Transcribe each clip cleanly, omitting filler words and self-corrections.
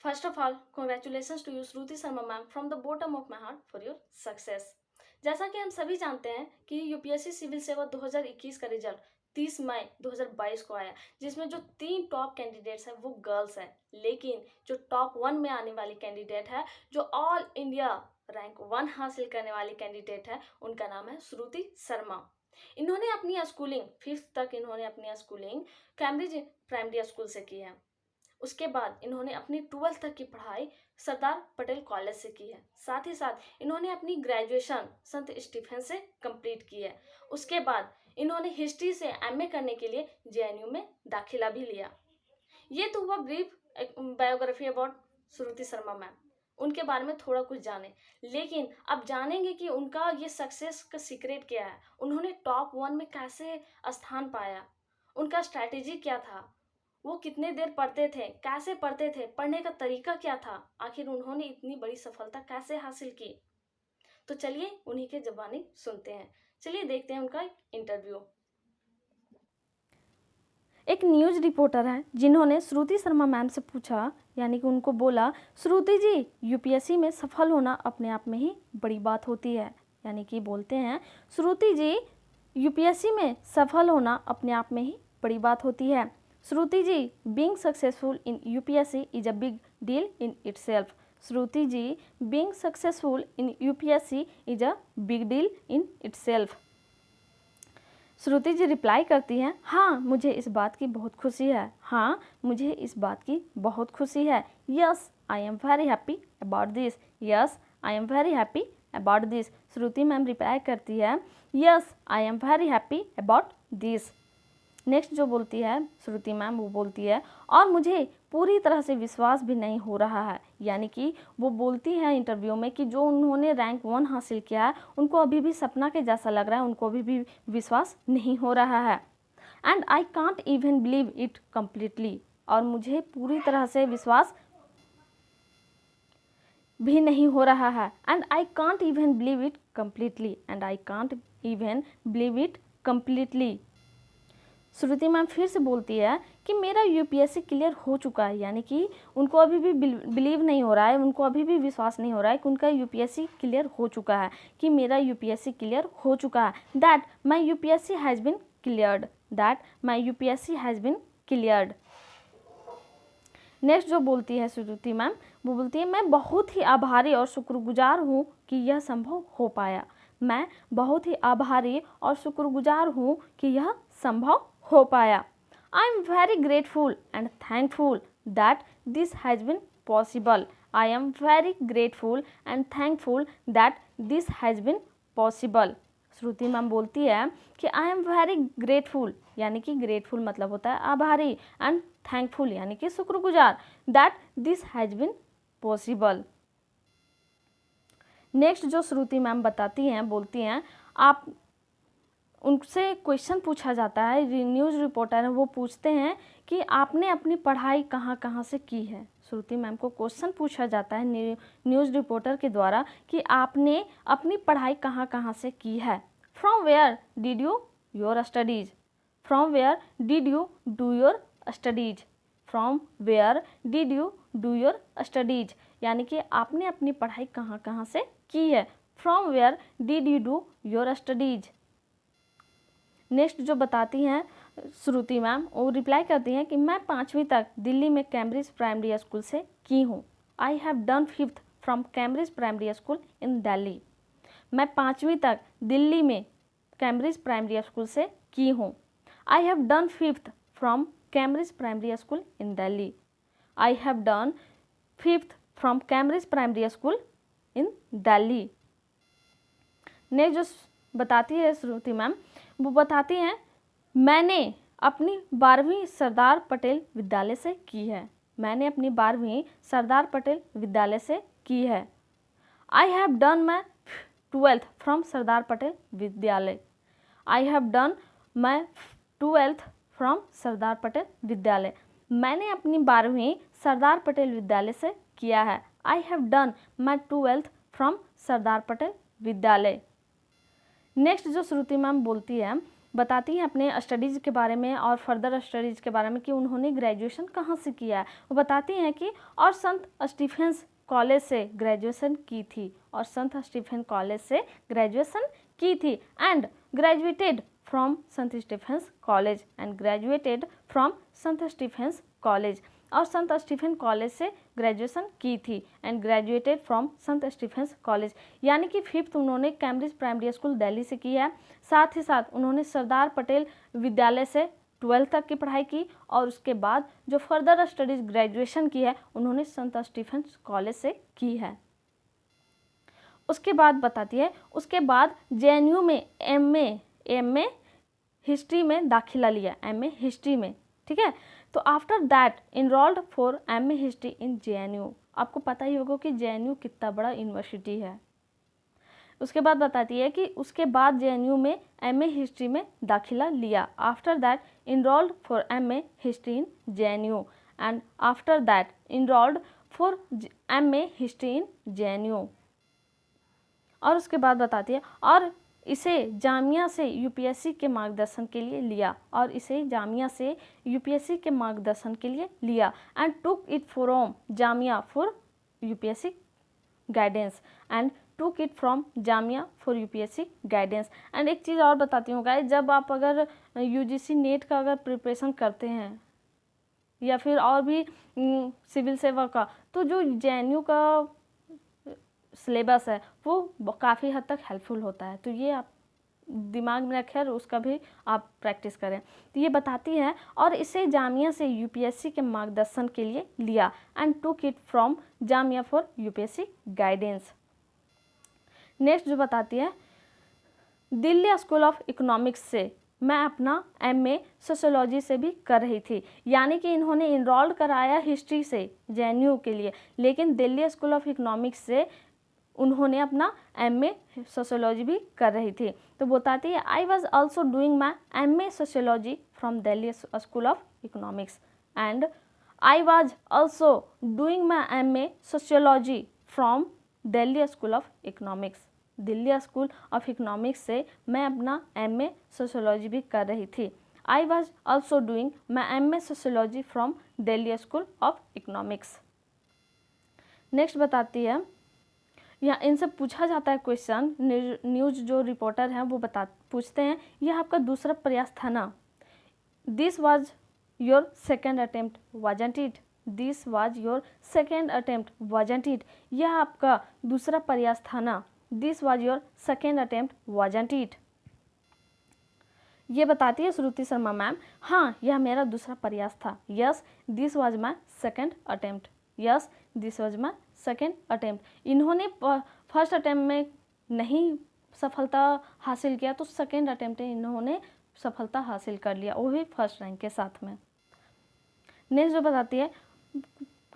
First of all, congratulations to you, Shruti Sharma ma'am, from the bottom of my heart for your success. जैसा कि हम सभी जानते हैं कि यूपीएससी सिविल सेवा 2021 का रिजल्ट 30 मई 2022 को आया, जिसमें जो 3 टॉप कैंडिडेट्स हैं वो गर्ल्स हैं, लेकिन जो टॉप 1 में आने वाली कैंडिडेट है, जो ऑल इंडिया रैंक 1 हासिल करने वाली कैंडिडेट है, उनका नाम है श्रुति शर्मा। इन्होंने अपनी स्कूलिंग 5th तक इन्होंने अपनी स्कूलिंग कैम्ब्रिज प्राइमरी स्कूल से की है। उसके बाद इन्होंने अपनी 12th तक की पढ़ाई सरदार पटेल कॉलेज से की है। साथ ही साथ इन्होंने अपनी ग्रेजुएशन संत स्टीफन से कंप्लीट की है। उसके बाद इन्होंने हिस्ट्री से एमए करने के लिए जेएनयू में दाखिला भी लिया। ये तो हुआ brief biography about Shruti Sharma ma'am, उनके बारे में थोड़ा कुछ जाने। लेकिन अब जानेंगे कि उनका ये सक्सेस का सीक्रेट क्या है, उन्होंने टॉप 1 में कैसे स्थान पाया, उनका स्ट्रैटेजी क्या था, वो कितने देर पढ़ते थे, कैसे पढ़ते थे, पढ़ने का तरीका क्या था, आखिर उन्होंने इतनी बड़ी सफलता कैसे हासिल की। तो चलिए उन्हीं के ज़बानी सुनते हैं। चलिए देखते हैं उनका इंटरव्यू। एक न्यूज़ रिपोर्टर है जिन्होंने श्रुति शर्मा मैम से पूछा, यानी कि उनको बोला, श्रुति जी, यूपीएससी में सफल होना अपने आप में ही बड़ी बात होती है। यानी कि बोलते हैं, श्रुति जी, यूपीएससी में सफल होना अपने आप में ही बड़ी बात होती है। श्रुति ji, being successful in UPSC is a big deal in itself. Shruti ji, being successful in UPSC is a big deal in itself. Shruti ji reply करती हैं, हाँ, मुझे इस बात की बहुत खुशी है। हाँ, मुझे इस बात की बहुत खुशी है। Yes, I am very happy about this. Yes, I am very happy about this. Shruti ma'am reply करती है, yes, I am very happy about this. Next जो बोलती है श्रुति मैम, वो बोलती है, और मुझे पूरी तरह से विश्वास भी नहीं हो रहा है। यानी कि वो बोलती है इंटरव्यू में कि जो उन्होंने रैंक 1 हासिल किया है, उनको अभी भी सपना के जैसा लग रहा है, उनको अभी भी विश्वास नहीं हो रहा है। And I can't even believe it completely, और मुझे पूरी तरह से विश्वास भी नहीं हो रहा है। And I can't even believe it completely, and I can't even believe it completely. Shruti ma'am फिर से बोलती है कि मेरा यूपीएससी क्लियर हो चुका है। यानी कि उनको अभी भी बिलीव नहीं हो रहा है, उनको अभी भी विश्वास नहीं हो रहा है कि उनका यूपीएससी क्लियर हो चुका है, कि मेरा यूपीएससी क्लियर हो चुका है। That my UPSC has been cleared, that my UPSC has been cleared. Next जो बोलती है श्रुति मैम, वो बोलती है, मैं बहुत ही आभारी और शुक्रगुजार हूँ कि यह संभव हो पाया। मैं बहुत ही आभारी और शुक्रगुजार हूँ कि यह संभव हो पाया। I am very grateful and thankful that this has been possible. I am very grateful and thankful that this has been possible. Shruti ma'am बोलती है कि आई एम वेरी ग्रेटफुल, यानी कि ग्रेटफुल मतलब होता है आभारी, एंड थैंकफुल यानी कि शुक्रगुजार, that this has been possible. Next जो श्रुति मैम बताती हैं, बोलती हैं, आप उनसे क्वेश्चन पूछा जाता है, न्यूज़ रिपोर्टर है, वो पूछते हैं कि आपने अपनी पढ़ाई कहाँ कहाँ से की है। श्रुति मैम को क्वेश्चन पूछा जाता है न्यूज़ रिपोर्टर के द्वारा कि आपने अपनी पढ़ाई कहाँ कहाँ से की है। From where did you your studies, from where did you do your studies, from where did you do your studies, यानी कि आपने अपनी पढ़ाई कहाँ कहाँ से की है। From where did you do your studies. Next जो बताती हैं श्रुति मैम, वो रिप्लाई करती हैं कि मैं 5वीं तक दिल्ली में कैम्ब्रिज प्राइमरी स्कूल से की हूँ। आई have done 5th from Cambridge primary school इन दिल्ली। मैं 5वीं तक दिल्ली में कैम्ब्रिज प्राइमरी स्कूल से की हूँ। आई have done 5th from Cambridge primary school in Delhi. I have done 5th from Cambridge primary school in Delhi. Next जो बताती है श्रुति मैम, वो बताती हैं, मैंने अपनी 12वीं सरदार पटेल विद्यालय से की है। मैंने अपनी 12वीं सरदार पटेल विद्यालय से की है। I have done my 12th from Sardar Patel Vidyalaya. I have done my 12th from Sardar Patel Vidyalaya. मैंने अपनी 12वीं सरदार पटेल विद्यालय से किया है। I have done my 12th from Sardar Patel Vidyalaya. Next जो श्रुति मैम बोलती है, बताती हैं अपने स्टडीज़ के बारे में और फर्दर स्टडीज़ के बारे में कि उन्होंने ग्रेजुएशन कहाँ से किया है। वो बताती हैं कि और संत स्टीफेंस कॉलेज से ग्रेजुएशन की थी, और संत स्टीफेन कॉलेज से ग्रेजुएशन की थी, and graduated from Sant Stephen's College, and graduated from Sant Stephen's College, और संत स्टीफेन कॉलेज से ग्रेजुएशन की थी, and graduated from Sant Stephen's College. यानी कि 5th उन्होंने कैम्ब्रिज प्राइमरी स्कूल दिल्ली से की है। साथ ही साथ उन्होंने सरदार पटेल विद्यालय से 12th तक की पढ़ाई की, और उसके बाद जो फर्दर स्टडीज ग्रेजुएशन की है उन्होंने संत स्टीफेंस कॉलेज से की है। उसके बाद बताती है, उसके बाद JNU में MA हिस्ट्री में दाखिला लिया, MA हिस्ट्री में, ठीक है। तो after that enrolled for MA history in JNU। आपको पता ही होगा कि JNU कितना बड़ा यूनिवर्सिटी है। उसके बाद बताती है कि उसके बाद JNU में MA हिस्ट्री में दाखिला लिया। After that enrolled for MA history in JNU, and after that enrolled for MA history in JNU। और उसके बाद बताती है, और इसे जामिया से UPSC के मार्गदर्शन के लिए लिया, और इसे जामिया से UPSC के मार्गदर्शन के लिए लिया, and took it from Jamia for UPSC guidance, and took it from Jamia for UPSC guidance. And एक चीज़ और बताती हूँ गाइस, जब आप अगर UGC नेट का अगर प्रिपरेशन करते हैं या फिर और भी सिविल सेवा का, तो जो JNU का सिलेबस है वो काफ़ी हद तक हेल्पफुल होता है। तो ये आप दिमाग में रखें और उसका भी आप प्रैक्टिस करें। तो ये बताती है, और इसे जामिया से UPSC के मार्गदर्शन के लिए लिया, and took it from Jamia for UPSC guidance. Next जो बताती है, दिल्ली स्कूल ऑफ इकोनॉमिक्स से मैं अपना MA सोशियोलॉजी से भी कर रही थी। यानी कि इन्होंने इनरोल्ड कराया हिस्ट्री से JNU के लिए, लेकिन दिल्ली स्कूल ऑफ इकोनॉमिक्स से उन्होंने अपना MA सोशियोलॉजी भी कर रही थी। तो बताती है, I was also doing my MA sociology from Delhi school of economics, and I was also doing my MA sociology from Delhi school of economics. Delhi school of economics से मैं अपना MA सोशियोलॉजी भी कर रही थी। I was also doing my MA sociology from Delhi school of economics. Next बताती है, या इनसे पूछा जाता है क्वेश्चन, न्यूज़ जो रिपोर्टर हैं वो पूछते हैं, यह आपका दूसरा प्रयास था ना? This was your second attempt wasn't it? This was your second attempt wasn't it? यह आपका दूसरा प्रयास था ना? This was your second attempt wasn't it? ये बताती है श्रुति शर्मा मैम, हाँ यह मेरा दूसरा प्रयास था। Yes this was my second attempt. Yes this was my second attempt. इन्होंने फर्स्ट अटेम्प्ट में नहीं सफलता हासिल किया, तो सेकेंड अटेम्प्ट में इन्होंने सफलता हासिल कर लिया, वो भी फर्स्ट रैंक के साथ में। नेक्स्ट जो बताती है,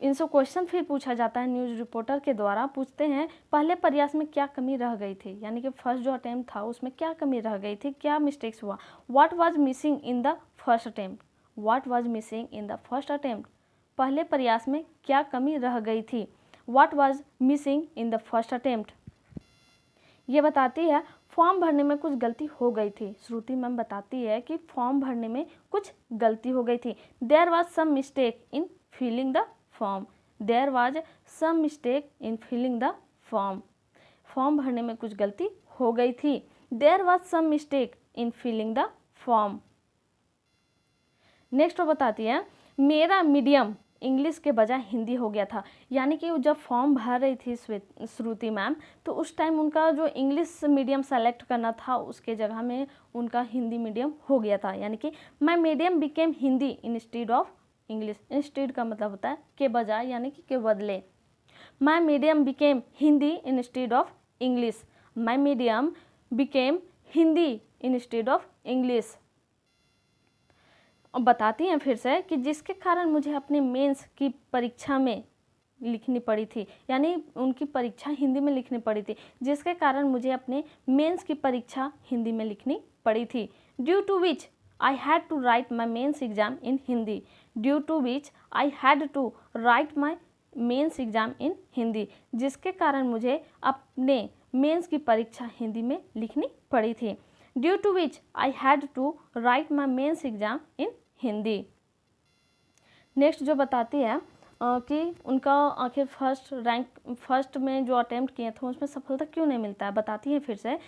इनसे क्वेश्चन फिर पूछा जाता है न्यूज़ रिपोर्टर के द्वारा, पूछते हैं पहले प्रयास में क्या कमी रह गई थी, यानी कि फर्स्ट जो अटेम्प्ट था उसमें क्या कमी रह गई थी, क्या मिस्टेक्स हुआ। What was missing in the first attempt? What was missing in the first attempt? पहले प्रयास में क्या कमी रह गई थी। What was missing in the first attempt? ये बताती है फॉर्म भरने में कुछ गलती हो गई थी। श्रुति मैम बताती है कि फॉर्म भरने में कुछ गलती हो गई थी। There was some mistake in filling the form. There was some mistake in filling the form. Form भरने में कुछ गलती हो गई थी। There was some mistake in filling the form. Next वो बताती है, मेरा मीडियम इंग्लिश के बजाय हिंदी हो गया था। यानी कि जब फॉर्म भर रही थी श्रुति मैम, तो उस टाइम उनका जो इंग्लिश मीडियम सेलेक्ट करना था उसके जगह में उनका हिंदी मीडियम हो गया था। यानी कि my medium became Hindi instead of English. Instead का मतलब होता है के बजाय, यानी कि के बदले। My medium became Hindi instead of English. My medium became Hindi instead of English. और बताती हैं फिर से कि जिसके कारण मुझे अपने मेंस की परीक्षा में लिखनी पड़ी थी, यानी उनकी परीक्षा हिंदी में लिखनी पड़ी थी, जिसके कारण मुझे अपने मेंस की परीक्षा हिंदी में लिखनी पड़ी थी। Due to which I had to write my mains exam in Hindi. Due to which I had to write my mains exam in Hindi, जिसके कारण मुझे अपने मेंस की परीक्षा हिंदी में लिखनी पड़ी थी। Due to which I had to write my mains exam in Hindi. Next जो बताती है कि उनका आखिर फर्स्ट में जो अटेम्प्ट किए थे उसमें सफलता क्यों नहीं मिलता है। बताती है फिर से,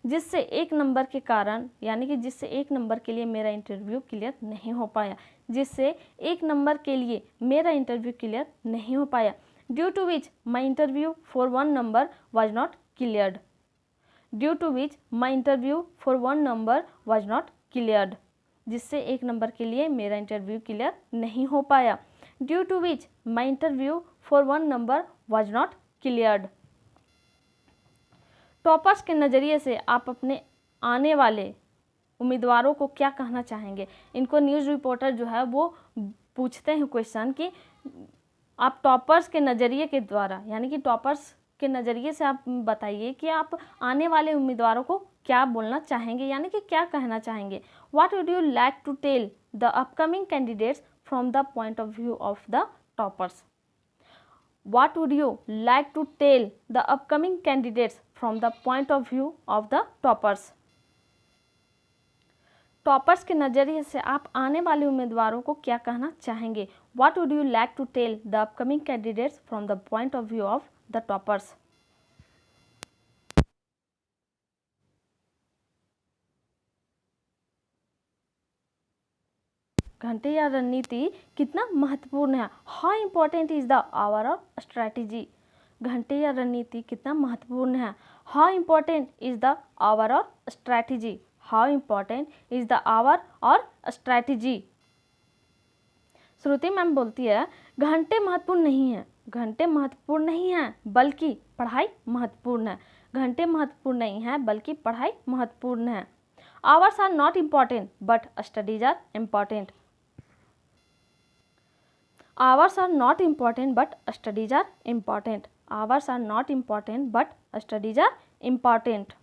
जिससे 1 नंबर के कारण, यानी कि जिससे 1 नंबर के लिए मेरा इंटरव्यू क्लियर नहीं हो पाया, जिससे 1 नंबर के लिए मेरा इंटरव्यू क्लियर नहीं हो पाया। Due to which my interview for 1 number was not cleared. Due to which my interview for 1 number was not cleared, जिससे 1 नंबर के लिए मेरा इंटरव्यू क्लियर नहीं हो पाया। Due to which my interview for 1 number was not cleared. Toppers के नज़रिए से आप अपने आने वाले उम्मीदवारों को क्या कहना चाहेंगे। इनको न्यूज़ रिपोर्टर जो है वो पूछते हैं क्वेश्चन कि आप टॉपर्स के नज़रिए के द्वारा, यानी कि टॉपर्स के नज़रिए से आप बताइए कि आप आने वाले उम्मीदवारों को क्या बोलना चाहेंगे, यानी कि क्या कहना चाहेंगे। What would you like to tell the upcoming candidates from the point of view of the toppers. What would you like to tell the upcoming candidates from the point of view of the toppers? Toppers के नज़रिए से आप आने वाले उम्मीदवारों को क्या कहना चाहेंगे। What would you like to tell the upcoming candidates from the point of view of the toppers? घंटे या रणनीति कितना महत्वपूर्ण है। How important is the hour of strategy. घंटे या रणनीति कितना महत्वपूर्ण है। How important is the hour of strategy. How important is the hour और स्ट्रैटेजी। श्रुति मैम बोलती है घंटे महत्वपूर्ण नहीं है, घंटे महत्वपूर्ण नहीं है बल्कि पढ़ाई महत्वपूर्ण है। घंटे महत्वपूर्ण नहीं है बल्कि पढ़ाई महत्वपूर्ण है। Hours are not important but studies are important. Hours are not important but studies are important. Hours are not important but studies are important.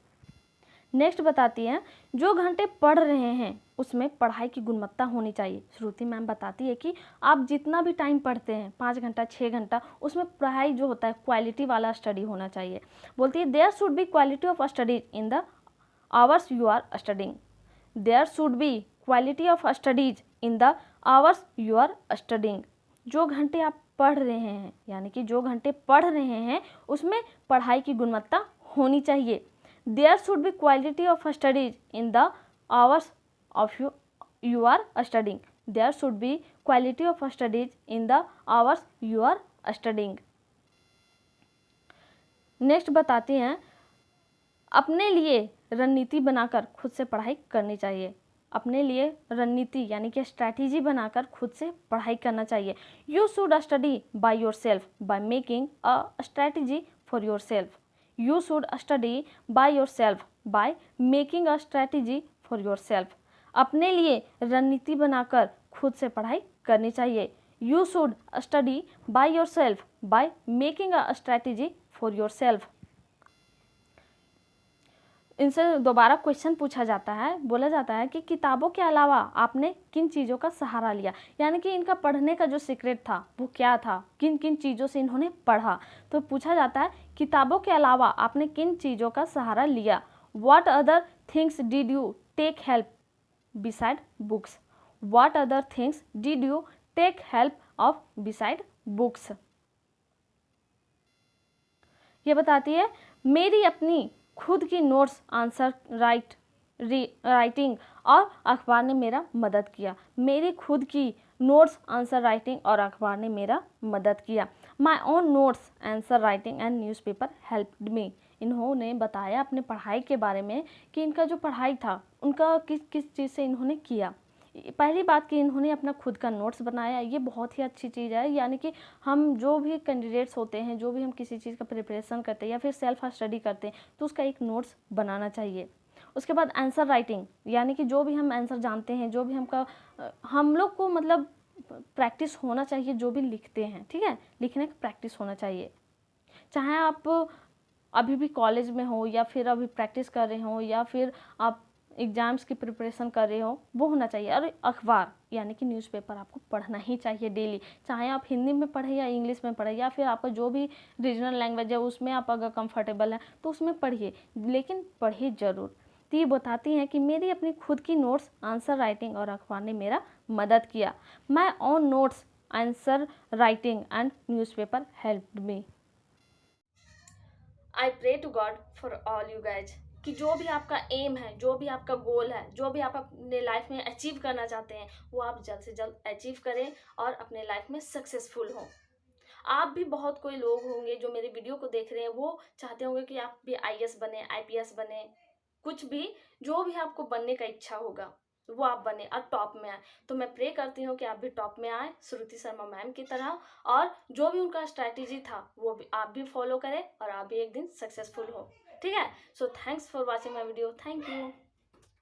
Next बताती हैं जो घंटे पढ़ रहे हैं उसमें पढ़ाई की गुणवत्ता होनी चाहिए। श्रुति मैम बताती है कि आप जितना भी टाइम पढ़ते हैं 5 घंटा 6 घंटा, उसमें पढ़ाई जो होता है क्वालिटी वाला स्टडी होना चाहिए। बोलती है there should be quality of studies in the hours you are studying. There should be quality of studies in the hours you are studying. जो घंटे आप पढ़ रहे हैं, यानी कि जो घंटे पढ़ रहे हैं उसमें पढ़ाई की गुणवत्ता होनी चाहिए। There should be quality of studies in the hours of you are studying. There should be quality of studies in the hours you are studying. Next बताती हैं अपने लिए रणनीति बनाकर खुद से पढ़ाई करनी चाहिए। अपने लिए रणनीति यानी कि स्ट्रैटेजी बनाकर खुद से पढ़ाई करना चाहिए। You should study by your self by making a strategy for your self. You should study by your self by making a strategy for your self. अपने लिए रणनीति बनाकर खुद से पढ़ाई करनी चाहिए। You should study by your self by making a strategy for your self. इनसे दोबारा क्वेश्चन पूछा जाता है, बोला जाता है कि किताबों के अलावा आपने किन चीज़ों का सहारा लिया, यानी कि इनका पढ़ने का जो सीक्रेट था वो क्या था, किन किन चीज़ों से इन्होंने पढ़ा। तो पूछा जाता है किताबों के अलावा आपने किन चीज़ों का सहारा लिया। What other things did you take help beside books. What other things did you take help of beside books. ये बताती है मेरी अपनी खुद की नोट्स, आंसर राइटिंग और अखबार ने मेरा मदद किया। मेरी खुद की नोट्स, आंसर राइटिंग और अखबार ने मेरा मदद किया। My own notes, answer writing and newspaper helped मी। इन्होंने बताया अपने पढ़ाई के बारे में कि इनका जो पढ़ाई था उनका किस किस चीज़ से इन्होंने किया। पहली बात कि इन्होंने अपना खुद का नोट्स बनाया, ये बहुत ही अच्छी चीज़ है। यानी कि हम जो भी कैंडिडेट्स होते हैं, जो भी हम किसी चीज़ का प्रिपरेशन करते हैं या फिर सेल्फ स्टडी करते हैं तो उसका एक नोट्स बनाना चाहिए। उसके बाद आंसर राइटिंग, यानी कि जो भी हम आंसर जानते हैं, जो भी हम लोग को मतलब प्रैक्टिस होना चाहिए जो भी लिखते हैं, ठीक है, लिखने का प्रैक्टिस होना चाहिए। चाहे आप अभी भी कॉलेज में हो या फिर अभी प्रैक्टिस कर रहे हो या फिर आप एग्ज़ाम्स की प्रिपरेशन कर रहे हो, वो होना चाहिए। और अखबार यानी कि न्यूज़पेपर आपको पढ़ना ही चाहिए डेली, चाहे आप हिंदी में पढ़ें या इंग्लिश में पढ़ें या फिर आपका जो भी रीजनल लैंग्वेज है उसमें आप अगर कंफर्टेबल हैं तो उसमें पढ़िए, लेकिन पढ़िए ज़रूर। तो ये बताती हैं कि मेरी अपनी खुद की नोट्स, आंसर राइटिंग और अखबार ने मेरा मदद किया। My own notes, answer writing and newspaper helped me. I pray to God for all you guys कि जो भी आपका एम है, जो भी आपका गोल है, जो भी आप अपने लाइफ में अचीव करना चाहते हैं, वो आप जल्द से जल्द अचीव करें और अपने लाइफ में सक्सेसफुल हों। आप भी बहुत कोई लोग होंगे जो मेरे वीडियो को देख रहे हैं, वो चाहते होंगे कि आप भी आईएएस बने, आईपीएस बने, कुछ भी जो भी आपको बनने का इच्छा होगा वो आप बने और टॉप में आए। तो मैं प्रे करती हूँ कि आप भी टॉप में आए श्रुति शर्मा मैम की तरह, और जो भी उनका स्ट्रैटेजी था वो भी आप भी फॉलो करें और आप भी एक दिन सक्सेसफुल हो। ठीक है, so thanks for watching my video. Thank you.